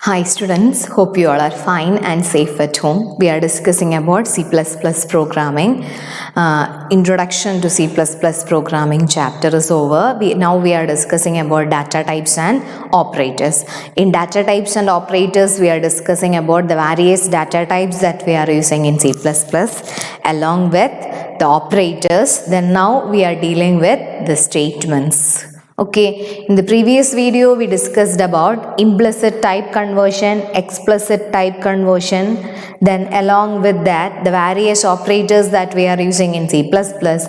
Hi students, hope you all are fine and safe at home. We are discussing about C++ programming. Introduction to C++ programming chapter is over. Now we are discussing about data types and operators. In data types and operators, we are discussing about the various data types that we are using in C++ along with the operators. Then now we are dealing with the statements. Okay, in the previous video we discussed about implicit type conversion, explicit type conversion, then along with that the various operators that we are using in C++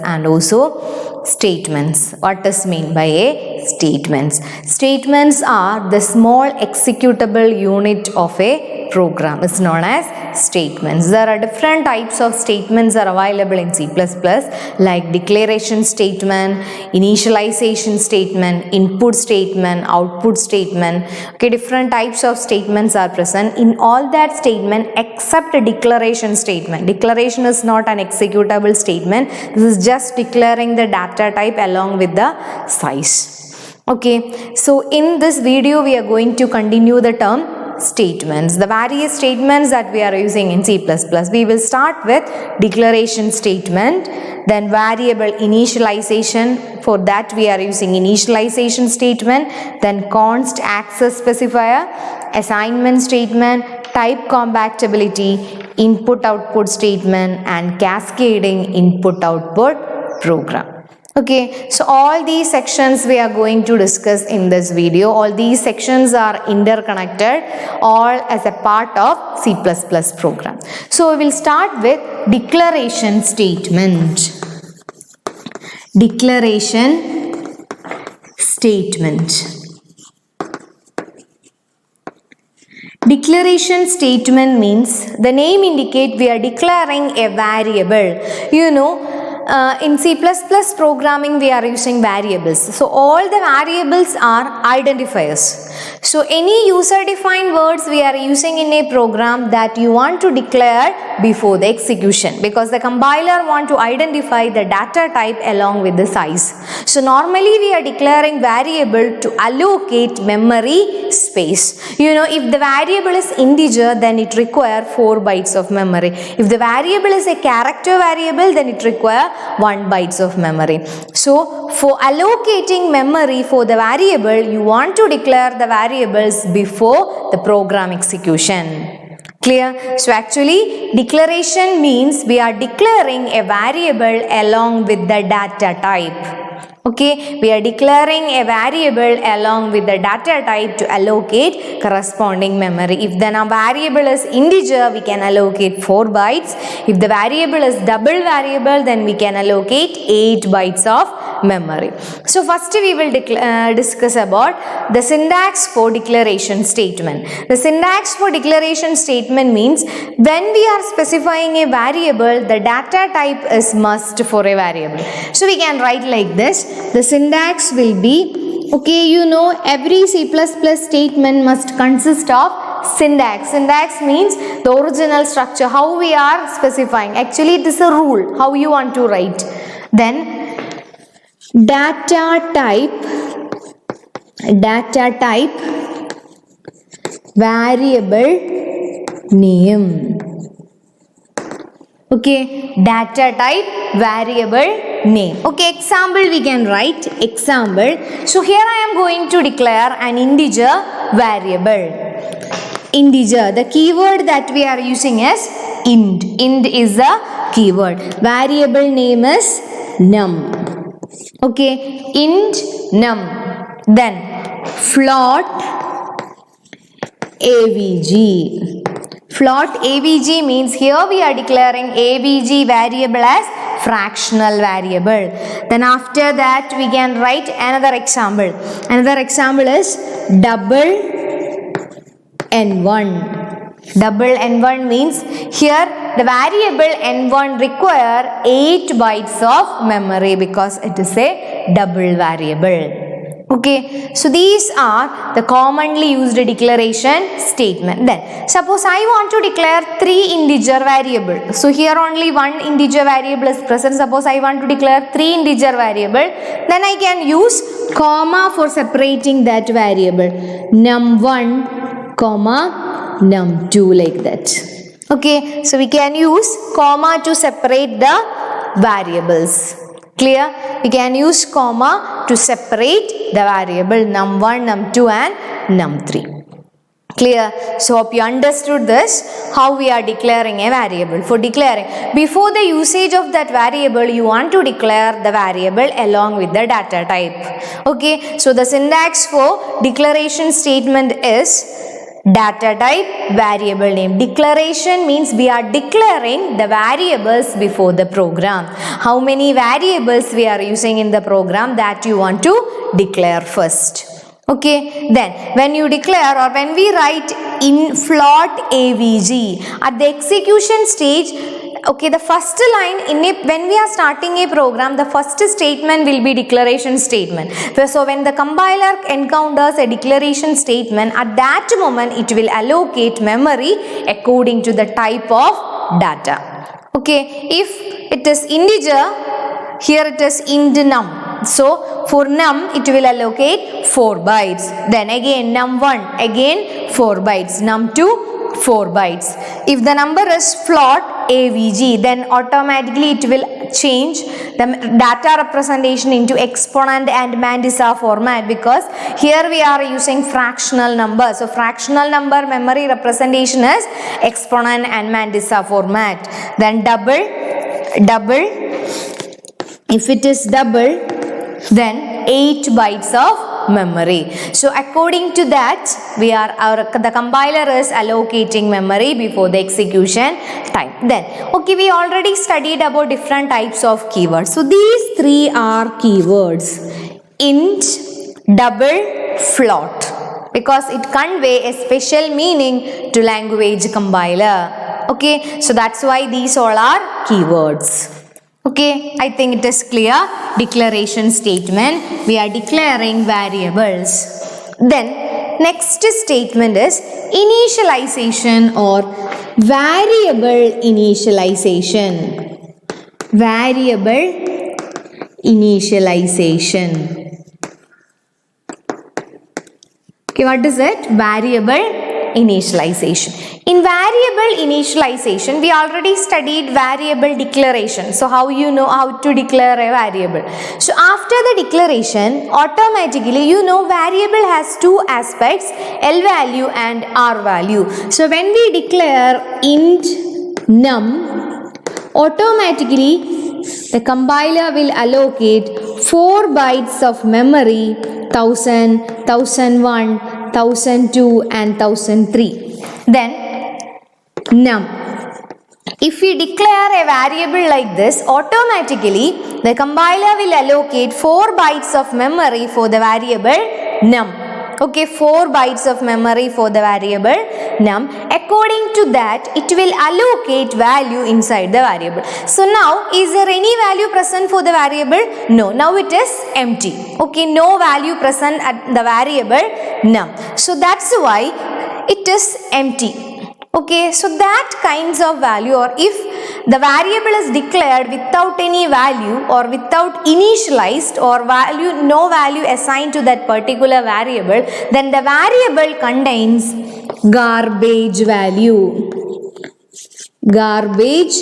and also statements. What does mean by a statements? Statements are the small executable unit of a program. It's known as statements. There are different types of statements are available in C++ like declaration statement, initialization statement, input statement, output statement. Okay, different types of statements are present in all that statement except a declaration statement. Declaration is not an executable statement. This is just declaring the data type along with the size. Okay, so in this video we are going to continue the term statements, the various statements that we are using in C++. We will start with declaration statement, then variable initialization. For that we are using initialization statement, then const access specifier, assignment statement, type compatibility, input output statement, and cascading input output program. Okay, so all these sections we are going to discuss in this video. All these sections are interconnected, all as a part of C++ program. So we will start with declaration statement. Declaration statement. Declaration statement means the name indicate we are declaring a variable. You know, in C++ programming we are using variables. So all the variables are identifiers. So any user defined words we are using in a program that you want to declare before the execution, because the compiler want to identify the data type along with the size. So normally we are declaring variable to allocate memory space. You know, if the variable is integer, then it require 4 bytes of memory. If the variable is a character variable, then it require 1 bytes of memory. So for allocating memory for the variable, you want to declare the variables before the program execution. Clear? So actually declaration means we are declaring a variable along with the data type. Okay, we are declaring a variable along with the data type to allocate corresponding memory. If the variable is integer, we can allocate 4 bytes. If the variable is double variable, then we can allocate 8 bytes of memory. So first we will discuss about the syntax for declaration statement. The syntax for declaration statement means when we are specifying a variable, the data type is must for a variable. So we can write like this. The syntax will be, okay, you know, every C++ statement must consist of syntax. Syntax means the original structure, how we are specifying. Actually it is a rule, how you want to write. Then data type, variable name. Okay, data type, variable name. Okay, example we can write. Example. So here I am going to declare an integer variable. Integer. The keyword that we are using is int. Int is the keyword. Variable name is num. Okay, int num. Then float avg. Float avg means here we are declaring avg variable as fractional variable. Then after that we can write another example. Another example is double n1. Double n1 means here the variable n1 require 8 bytes of memory because it is a double variable. Okay, so these are the commonly used declaration statement. Then suppose I want to declare 3 integer variable. So here only 1 integer variable is present. Suppose I want to declare 3 integer variable, then I can use comma for separating that variable. Num1 comma, num2 like that. Okay, so we can use comma to separate the variables. Clear? We can use comma to separate the variable num1, num2 and num3. Clear? So hope you understood this, how we are declaring a variable. For declaring, before the usage of that variable, you want to declare the variable along with the data type. Okay, so the syntax for declaration statement is data type, variable name. Declaration means we are declaring the variables before the program. How many variables we are using in the program, that you want to declare first. Okay, then when you declare or when we write in float avg at the execution stage, okay, the first line when we are starting a program, the first statement will be declaration statement. So when the compiler encounters a declaration statement, at that moment it will allocate memory according to the type of data. Okay, if it is integer, here it is int num. So for num it will allocate 4 bytes. Then again num1 again 4 bytes. Num2 4 bytes. If the number is float avg, then automatically it will change the data representation into exponent and mandisa format, because here we are using fractional number. So fractional number memory representation is exponent and mandisa format. Then double. If it is double, then 8 bytes of memory. So according to that, the compiler is allocating memory before the execution time. Then, okay, we already studied about different types of keywords. So these three are keywords: int, double, float, because it convey a special meaning to language compiler. Okay, so that's why these all are keywords. Okay, I think it is clear. Declaration statement, we are declaring variables. Then next statement is initialization or variable initialization. Variable initialization. Okay, what is it? Variable initialization. In variable initialization, we already studied variable declaration. So how you know how to declare a variable? So after the declaration, automatically you know variable has two aspects, L value and R value. So when we declare int num, automatically the compiler will allocate 4 bytes of memory, 1000, 1001, 1002 and 1003. Then num. If we declare a variable like this, automatically the compiler will allocate 4 bytes of memory for the variable num. Okay, 4 bytes of memory for the variable num. According to that, it will allocate value inside the variable. So now, is there any value present for the variable? No, now it is empty. Okay, no value present at the variable num. So that's why it is empty. Okay, so that kinds of value, or if the variable is declared without any value or without initialized or value, no value assigned to that particular variable, then the variable contains garbage value. Garbage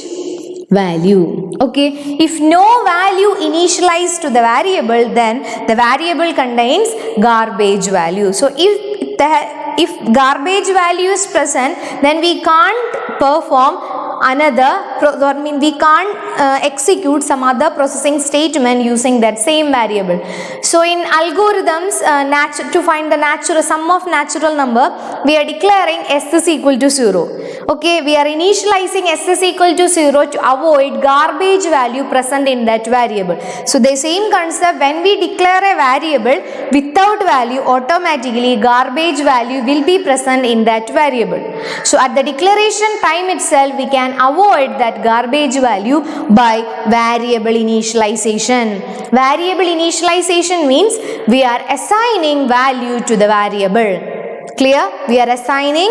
value. Okay, if no value initialized to the variable, then the variable contains garbage value. So if garbage value is present, then we can't perform we can't execute some other processing statement using that same variable. So in algorithms, to find the sum of natural number, we are declaring s is equal to 0. Okay, we are initializing s is equal to 0 to avoid garbage value present in that variable. So the same concept, when we declare a variable without value, automatically garbage value will be present in that variable. So at the declaration time itself, we can avoid that garbage value by variable initialization. Variable initialization means we are assigning value to the variable. Clear? We are assigning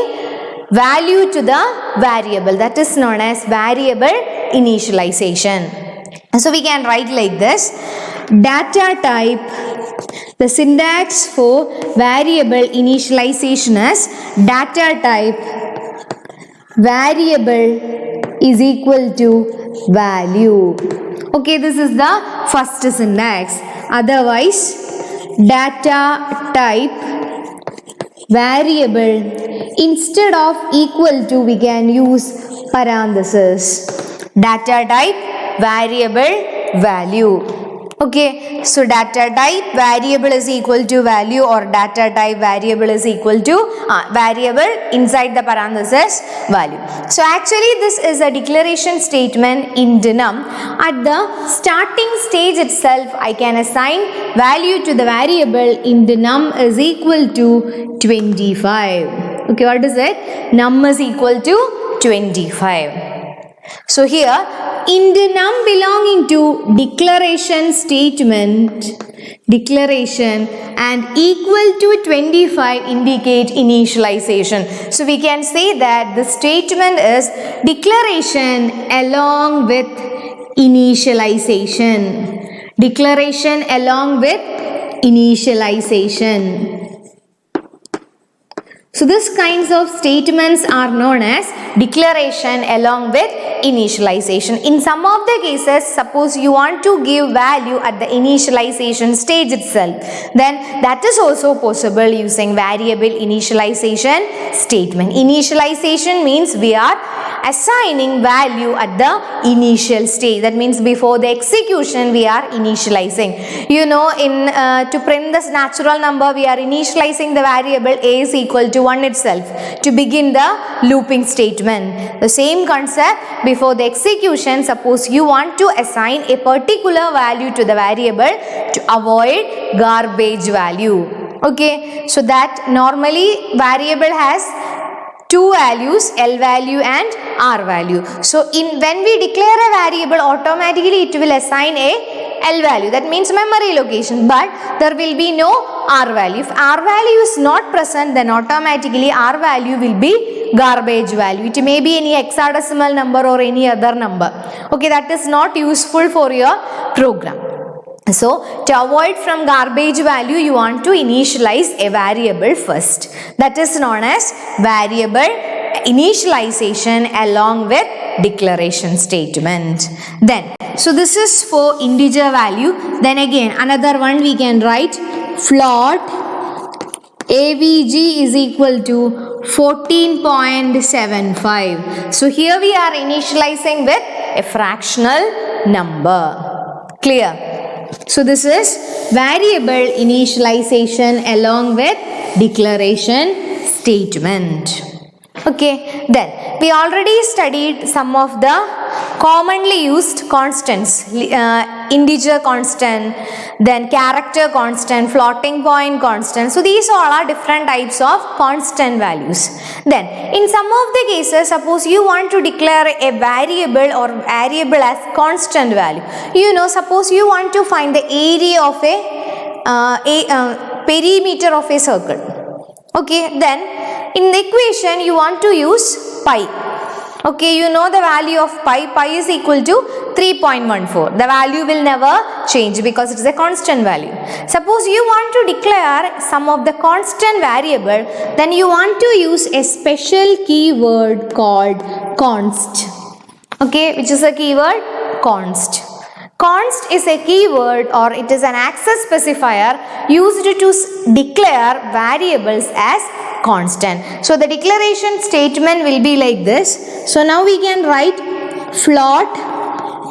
value to the variable. That is known as variable initialization. So we can write like this: data type The syntax for variable initialization is data type variable is equal to value. Okay, this is the first syntax. Otherwise, data type variable, instead of equal to we can use parenthesis. Data type variable value. Okay, so data type variable is equal to value, or data type variable is equal to variable inside the parenthesis value. So actually this is a declaration statement in denom. At the starting stage itself, I can assign value to the variable in denom is equal to 25. Okay, what is it? Num is equal to 25. So here, denom belonging to declaration statement, declaration, and equal to 25 indicate initialization. So we can say that the statement is declaration along with initialization. Declaration along with initialization. So these kinds of statements are known as declaration along with initialization. In some of the cases, suppose you want to give value at the initialization stage itself, then that is also possible using variable initialization statement. Initialization means we are assigning value at the initial stage. That means before the execution we are initializing. You know, in to print this natural number, we are initializing the variable a is equal to 1 itself to begin the looping statement. The same concept, before the execution, suppose you want to assign a particular value to the variable to avoid garbage value. Okay, so that normally variable has two values, L value and R value. So when we declare a variable, automatically it will assign a L value, that means memory location, but there will be no R value. If R value is not present, then automatically R value will be garbage value. It may be any hexadecimal number or any other number. Okay, that is not useful for your program. So to avoid from garbage value, you want to initialize a variable first. That is known as variable initialization along with declaration statement. Then, so this is for integer value. Then again, another one we can write float AVG is equal to 14.75. So here we are initializing with a fractional number. Clear? So this is variable initialization along with declaration statement. Okay, then we already studied some of the commonly used constants, integer constant, then character constant, floating point constant. So these all are different types of constant values. Then in some of the cases, suppose you want to declare a variable or variable as constant value. You know, suppose you want to find the area of a perimeter of a circle. Okay, then in the equation you want to use pi. Okay, you know the value of pi. Pi is equal to 3.14. The value will never change because it is a constant value. Suppose you want to declare some of the constant variable, then you want to use a special keyword called const. Okay, which is a keyword? Const. Const is a keyword, or it is an access specifier used to declare variables as constant. So the declaration statement will be like this. So now we can write float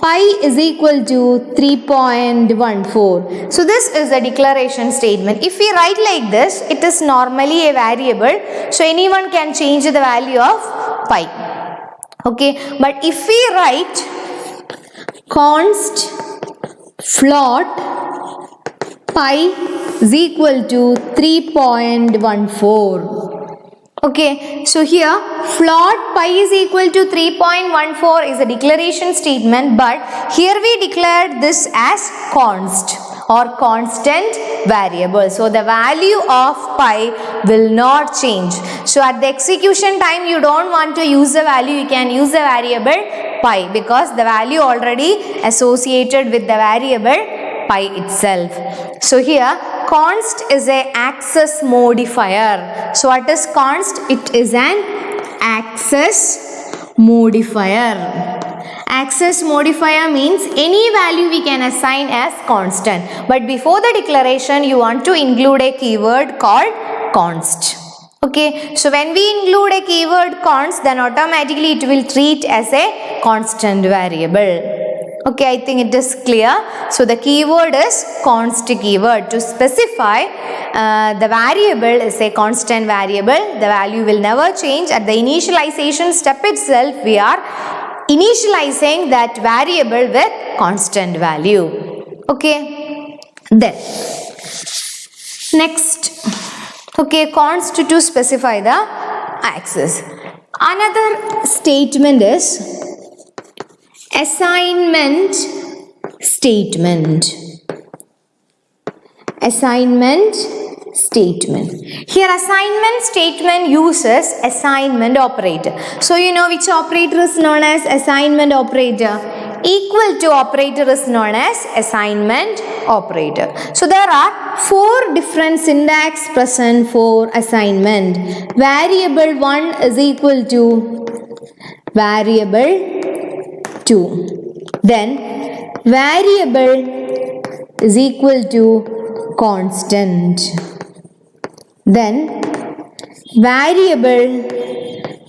pi is equal to 3.14. So this is a declaration statement. If we write like this, it is normally a variable. So anyone can change the value of pi. Okay, but if we write const float pi is equal to 3.14. Okay, so here float pi is equal to 3.14 is a declaration statement, but here we declared this as const or constant variable. So the value of pi will not change. So at the execution time, you don't want to use the value, you can use the variable pi because the value already associated with the variable pi itself. So here const is a access modifier. So what is const? It is an access modifier. Access modifier means any value we can assign as constant. But before the declaration, you want to include a keyword called const. Okay, so when we include a keyword const, then automatically it will treat as a constant variable. Okay, I think it is clear. So the keyword is const keyword. To specify the variable is a constant variable. The value will never change. At the initialization step itself, we are initializing that variable with constant value. Okay, then next, okay, const to specify the access. Another statement is assignment statement. Assignment statement. Here assignment statement uses assignment operator. So you know which operator is known as assignment operator? Equal to operator is known as assignment operator. So there are 4 different syntax present for assignment. Variable 1 is equal to variable 2. Then variable is equal to constant. Then variable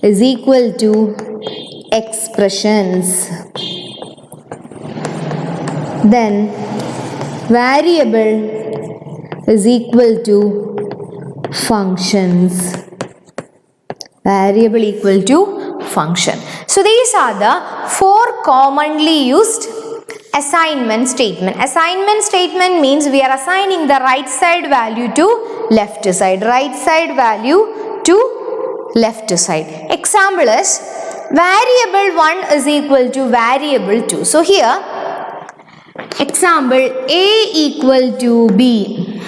is equal to expressions. Then variable is equal to functions. Variable equal to function. So these are the 4 commonly used assignment statement. Assignment statement means we are assigning the right side value to left side. Right side value to left side. Example is variable 1 is equal to variable 2. So here example A equal to B.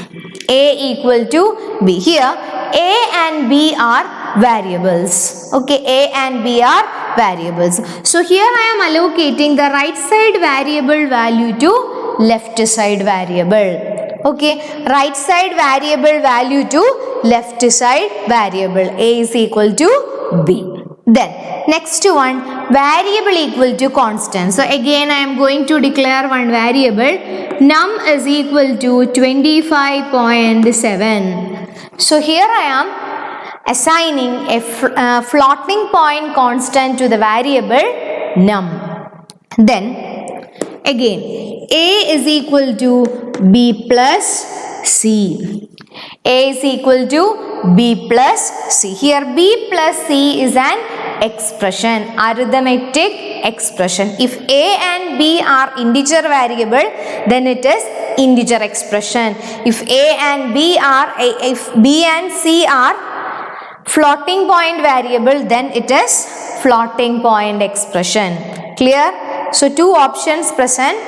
A equal to B. Here A and B are variables. Okay, A and B are variables. So here I am allocating the right side variable value to left side variable. Okay, right side variable value to left side variable. A is equal to B. Then next one, variable equal to constant. So again I am going to declare one variable. Num is equal to 25.7. So here I am assigning a floating point constant to the variable num. Then again A is equal to B plus C. A is equal to B plus C. Here B plus C is an expression, arithmetic expression. If A and B are integer variable, then it is integer expression. If A and B are, if B and C are floating point variable, then it is floating point expression. Clear? So 2 options present.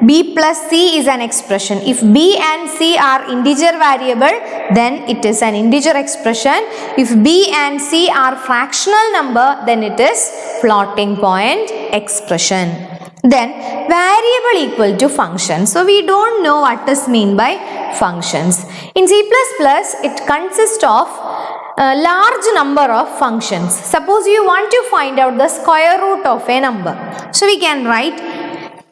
B plus C is an expression. If B and C are integer variable, then it is an integer expression. If B and C are fractional number, then it is floating point expression. Then variable equal to function. So we don't know what is mean by functions. In C++, it consists of a large number of functions. Suppose you want to find out the square root of a number. So we can write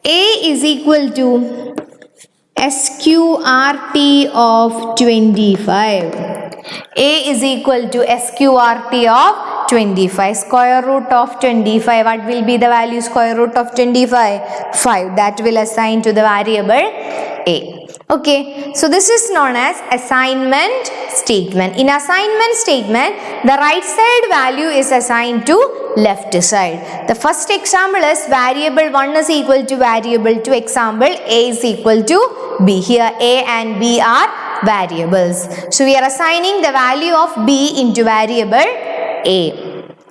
A is equal to SQRT of 25. A is equal to SQRT of 25. Square root of 25. What will be the value square root of 25? 5. That will assign to the variable A. Okay, so this is known as assignment statement. In assignment statement, the right side value is assigned to left side. The first example is variable 1 is equal to variable 2. Example A is equal to B. Here A and B are variables. So we are assigning the value of B into variable A.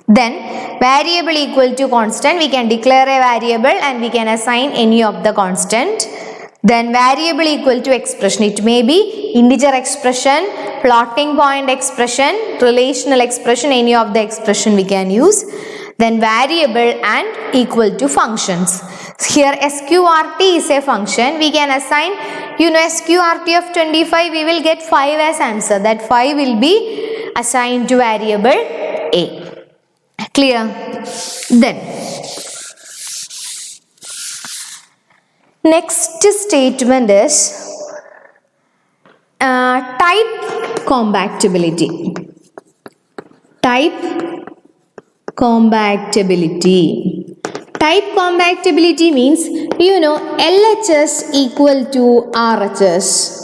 Then variable equal to constant, we can declare a variable and we can assign any of the constant. Then variable equal to expression, it may be integer expression, floating point expression, relational expression, any of the expression we can use. Then variable and equal to functions. Here SQRT is a function. We can assign, SQRT of 25, we will get 5 as answer. That 5 will be assigned to variable A. Clear? Then, next statement is type compatibility. Type compatibility. Type compatibility means, LHS equal to RHS.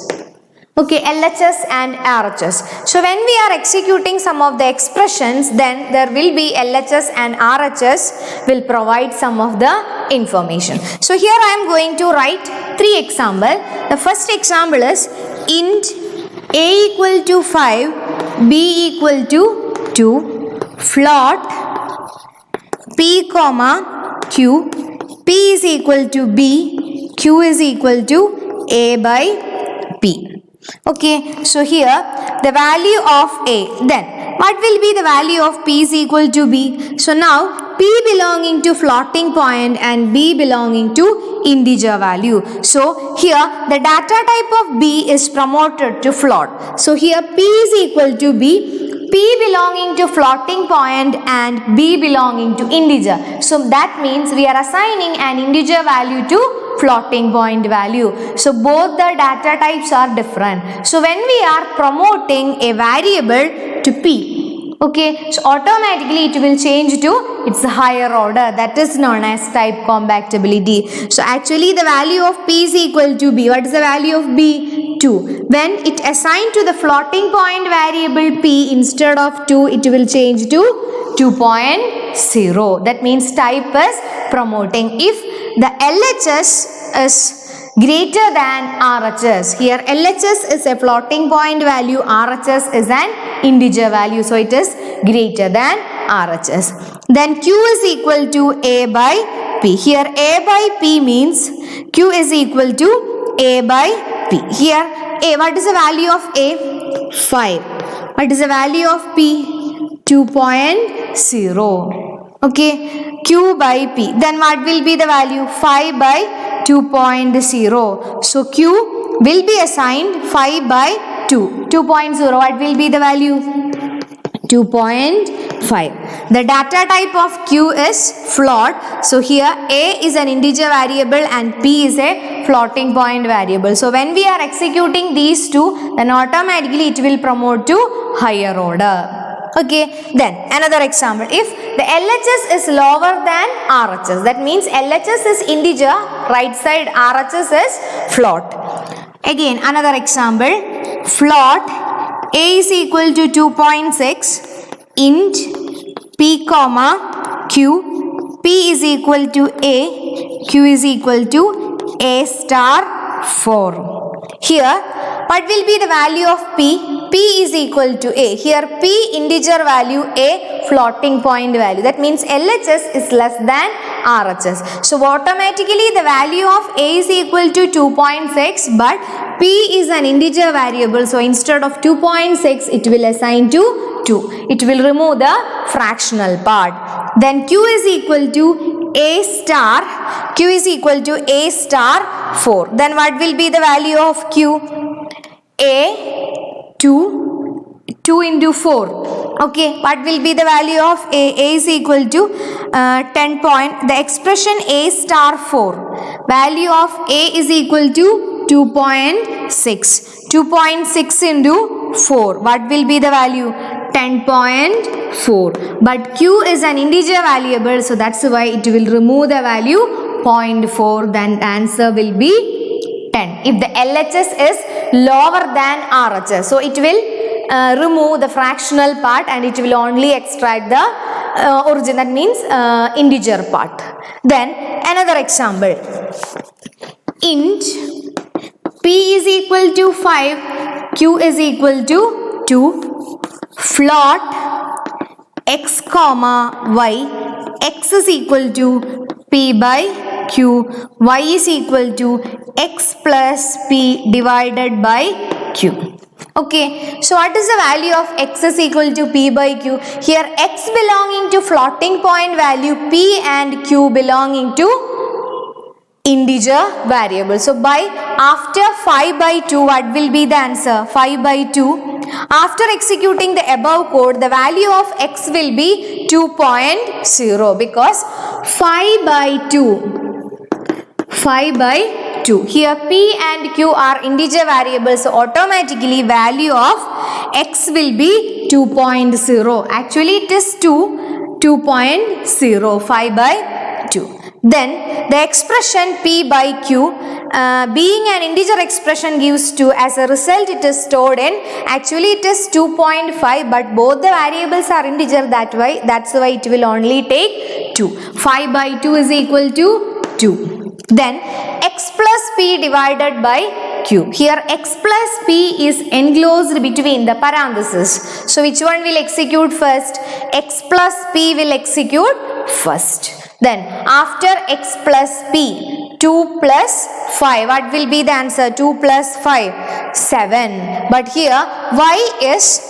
Okay, LHS and RHS. So when we are executing some of the expressions, then there will be LHS and RHS will provide some of the information. So here I am going to write 3 examples. The first example is int A equal to 5, B equal to 2, float P comma Q, P is equal to B, Q is equal to A by P. Okay, so here the value of A, then what will be the value of P is equal to B? So now P belonging to floating point and B belonging to integer value. So here the data type of B is promoted to float. So here P is equal to B, P belonging to floating point and B belonging to integer. So that means we are assigning an integer value to floating point value. So both the data types are different. So when we are promoting a variable to P, okay, so automatically it will change to its higher order. That is known as type compatibility. So actually the value of P is equal to B. What is the value of B? 2. When it assigned to the floating point variable P, instead of 2, it will change to 2.0. That means type is promoting. If the LHS is greater than RHS, here LHS is a floating point value, RHS is an integer value, so it is greater than RHS. Then Q is equal to A by P. Here A by P means Q is equal to A by P. Here A, what is the value of A? 5. What is the value of P? 2.0. Okay, Q by P. Then what will be the value? 5 by 2.0. So Q will be assigned 5 by 2. 2.0. What will be the value? 2.5. The data type of Q is float. So here A is an integer variable and P is a floating point variable. So when we are executing these two, then automatically it will promote to higher order. Okay, then another example. If the LHS is lower than RHS, that means LHS is integer, right side RHS is float. Again, another example. Float A is equal to 2.6, int P comma Q, P is equal to A, Q is equal to A star 4. Here, what will be the value of P? P is equal to A. Here P integer value, A floating point value. That means LHS is less than RHS. So automatically the value of A is equal to 2.6, but P is an integer variable. So instead of 2.6, it will assign to 2. It will remove the fractional part. Then Q is equal to A star. Q is equal to A star 4. Then what will be the value of Q? A 2 into 4. Okay, what will be the value of A? A is equal to 10 point. The expression A star 4. Value of A is equal to 2.6. 2.6 into 4. What will be the value? 10.4. But Q is an integer variable, so that's why it will remove the value 0.4. Then the answer will be 10. If the LHS is lower than RHS, so it will remove the fractional part and it will only extract the origin, that means integer part. Then another example. Int P is equal to 5, Q is equal to 2, float x comma y, x is equal to P by Q, y is equal to x plus P divided by Q. Okay, so what is the value of x is equal to P by Q? Here x belonging to floating point value, P and Q belonging to integer variable. So by after 5 by 2, what will be the answer? 5 by 2. After executing the above code, the value of x will be 2.0 because 5 by 2. 5 by 2. Here p and q are integer variables. So automatically value of x will be 2.0. Actually it is 2.0. 5 by 2. Then the expression p by q being an integer expression gives 2. As a result it is stored in, actually it is 2.5, but both the variables are integer, that's why it will only take 2. 5 by 2 is equal to 2. Then x plus p divided by q. Here x plus p is enclosed between the parentheses. So which one will execute first? X plus p will execute first. Then after x plus p, 2 plus 5. What will be the answer? 2 plus 5, 7. But here y is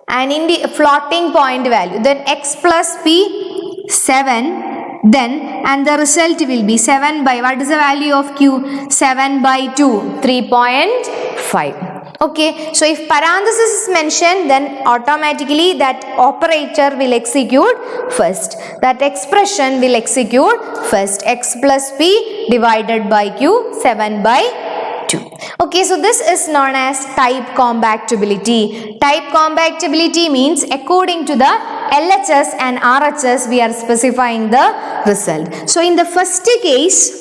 an floating point value. Then x plus p, 7. Then and the result will be 7 by, what is the value of q? 7 by 2, 3.5. Okay, so if parenthesis is mentioned, then automatically that operator will execute first. That expression will execute first. X plus p divided by q, 7 by 2. Okay, so this is known as type compatibility. Type compatibility means according to the LHS and RHS we are specifying the result. So in the first case,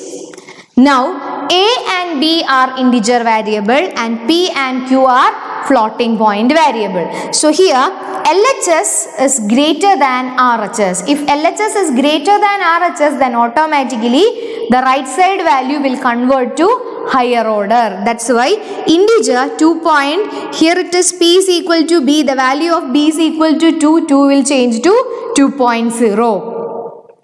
now a and b are integer variable and p and q are floating point variable. So here LHS is greater than RHS. If LHS is greater than RHS, then automatically the right side value will convert to higher order. That's why integer 2. Here it is p is equal to b. The value of b is equal to 2. 2 will change to 2.0.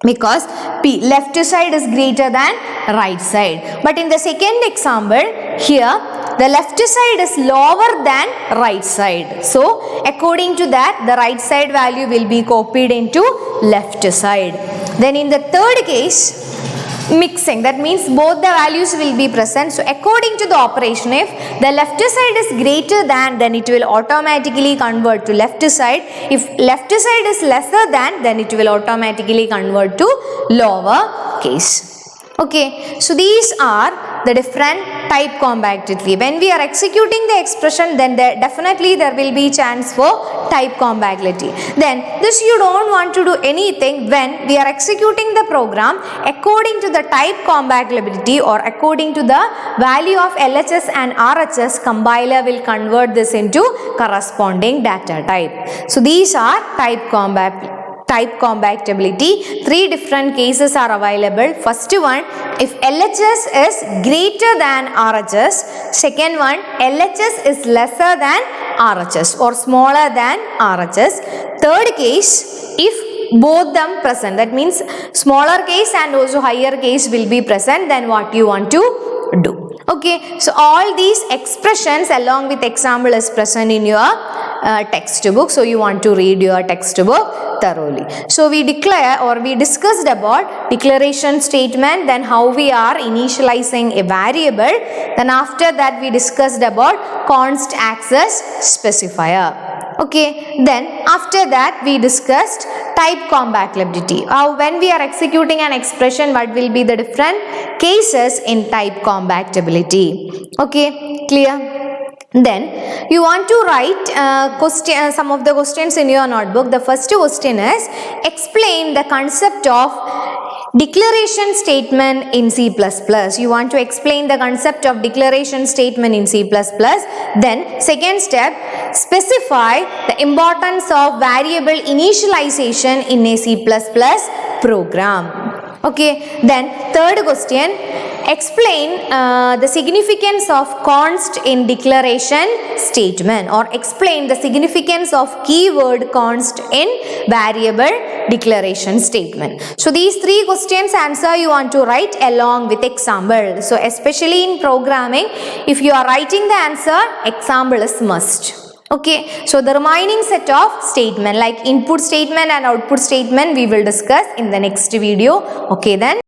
Because p left side is greater than right side. But in the second example, here the left side is lower than right side. So according to that, the right side value will be copied into left side. Then in the third case, mixing, that means both the values will be present. So according to the operation, if the left side is greater than, then it will automatically convert to left side. If left side is lesser than, then it will automatically convert to lower case. Okay, so these are the different type compatibility. When we are executing the expression, then definitely there will be chance for type compatibility. Then this you don't want to do anything when we are executing the program according to the type compatibility or according to the value of LHS and RHS, compiler will convert this into corresponding data type. So these are type compatibility. 3 different cases are available. First one, if LHS is greater than RHS. Second one, LHS is lesser than RHS or smaller than RHS. Third case, if both them present, that means smaller case and also higher case will be present, then what you want to do. Okay, so all these expressions along with example is present in your textbook. So you want to read your textbook thoroughly. So we discussed about declaration statement, then how we are initializing a variable. Then after that we discussed about const access specifier. Okay, then after that we discussed type compatibility. When we are executing an expression, what will be the different cases in type compatibility. Okay, clear? Then you want to write some of the questions in your notebook. The first question is, explain the concept of declaration statement in C++. You want to explain the concept of declaration statement in C++. Then second step, specify the importance of variable initialization in a C++ program. Okay, then third question, explain the significance of const in declaration statement, or explain the significance of keyword const in variable declaration statement. So these 3 questions answer you want to write along with example. So especially in programming, if you are writing the answer, example is must. Okay, so the remaining set of statement like input statement and output statement we will discuss in the next video. Okay then.